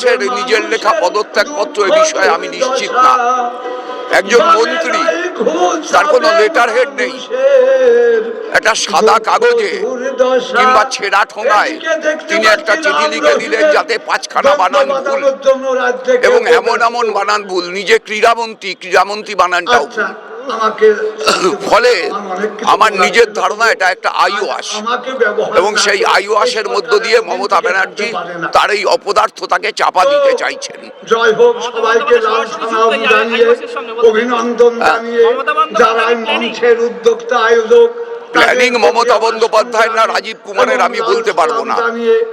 দাসের নিজের লেখা পদত্যাগপত্র এ বিষয়ে আমি নিশ্চিত না। একজন মন্ত্রী, তার কোনো লেটার হেড নেই, একটা সাদা কাগজে কিংবা ছেঁড়া ঠোঙায় তিনি একটা চিঠি লিখে দিলেন যাতে 5খানা বানান ভুল, এবং এমন এমন বানান ভুল, নিজে ক্রীড়ামন্ত্রী বানানটাও ভুল। ফলে আমার নিজের ধারণা এটা একটা আইওয়াস, এবং সেই আইওয়াসের মধ্য দিয়ে মমতা ব্যানার্জি তার এই অপদার্থতাকে চাপা দিতে চাইছেন। জয় হোক, সবাইকে লাল সালাম জানিয়ে, অভিনন্দন জানিয়ে যারা মঞ্চের উদ্যোক্তা আয়োজক। প্ল্যানিং মমতা বন্দ্যোপাধ্যায় না রাজীব কুমারের আমি বলতে পারবো না,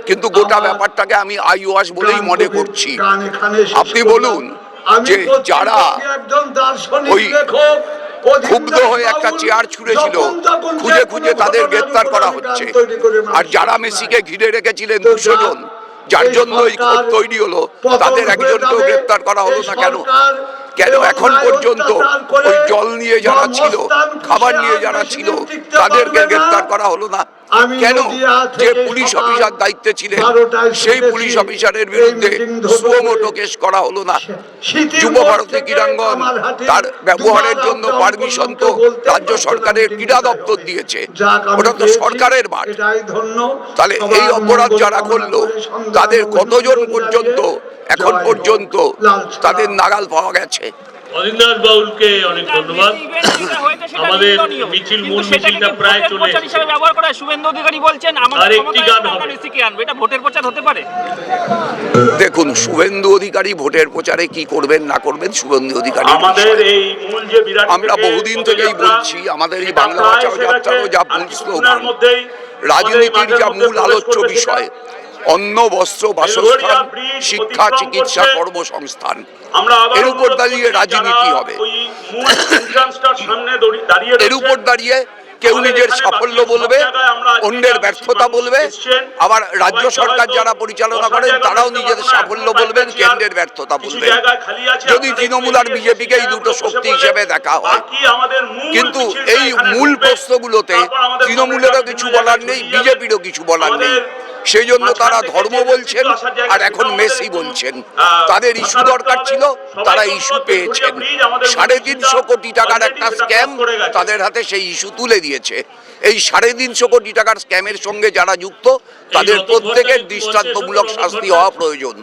কিন্তু গোটা ব্যাপারটাকে আমি আইওয়াস বলেই মনে করছি। আপনি বলুন যে যারা ওই ক্ষুব্ধ হয়ে একটা চেয়ার ছুঁড়েছিল, খুঁজে খুঁজে তাদের গ্রেপ্তার করা হচ্ছে, আর যারা মেসিকে ঘিরে রেখেছিলেন 200 জন, যার জন্য এই ক্ষোভ তৈরি হলো, তাদের একজনকেও গ্রেপ্তার করা হলো না কেন? কেন এখন পর্যন্ত ওই জল নিয়ে যারা ছিল, খাবার নিয়ে যারা ছিল, তাদেরকে গ্রেপ্তার করা হলো না কেন? যে পুলিশ অফিসার দায়িত্বে ছিলেন সেই পুলিশ অফিসারের বিরুদ্ধে সুমোটো কেস করা হলো না? যুব ভারতী ক্রীড়াঙ্গন, তার ব্যবহারের জন্য পারমিশন তো রাজ্য সরকারের ক্রীড়া দপ্তর দিয়েছে, ওটা তো সরকারের মাঠ। তাহলে এই অপরাধ যারা করলো তাদের কতজন পর্যন্ত এখন পর্যন্ত তাদের নাগাল পাওয়া গেছে? অদিন্দাস বাউলকে অনেক ধন্যবাদ। আমাদের মূল মিছিলটা প্রায় চলে এসেছে। ব্যবহার করা শুভেন্দু অধিকারী বলছেন আর একটি গান হবে, মেসিকে আনবে, এটা ভোটের প্রচার হতে পারে? দেখুন, শুভেন্দু অধিকারী ভোটের প্রচারে কি করবেন না করবেন শুভেন্দু অধিকারী, আমাদের এই মূল যে বিরাট, আমরা বহুদিন থেকেই বলছি, আমাদের এই বাংলা বাঁচাও যাত্রারও যা মূল স্লোগান, রাজনীতির যা মূল আলোচ্য বিষয়, অন্ন, বস্ত্র, বাসস্থান, শিক্ষা, চিকিৎসা, কর্মসংস্থান, এর উপর দাঁড়িয়ে রাজনীতি হবে। এর উপর দাঁড়িয়ে কেউ নিজের সাফল্য বলবে, অন্যের ব্যর্থতা বলবে, আবার রাজ্য সরকার যারা পরিচালনা করেন তারাও নিজেদের সাফল্য বলবেন, কেন্দ্রের ব্যর্থতা বলবেন। যদি তৃণমূল আর বিজেপিকে এই দুটো শক্তি হিসেবে দেখা হয়, কিন্তু এই মূল প্রশ্নগুলোতে তৃণমূলেরও কিছু বলার নেই, বিজেপিরও কিছু বলার নেই। সেই জন্য তারা ধর্ম বলছেন আর এখন মেসি বলছেন। তাদের ইস্যু দরকার ছিল, তারা ইস্যু পেয়েছেন। 350 কোটি টাকার একটা স্ক্যাম তাদের হাতে সেই ইস্যু তুলে দিয়েছে। এই 350 কোটি টাকার স্ক্যামের সঙ্গে যারা যুক্ত তাদের প্রত্যেকের দৃষ্টান্তমূলক শাস্তি হওয়া প্রয়োজন।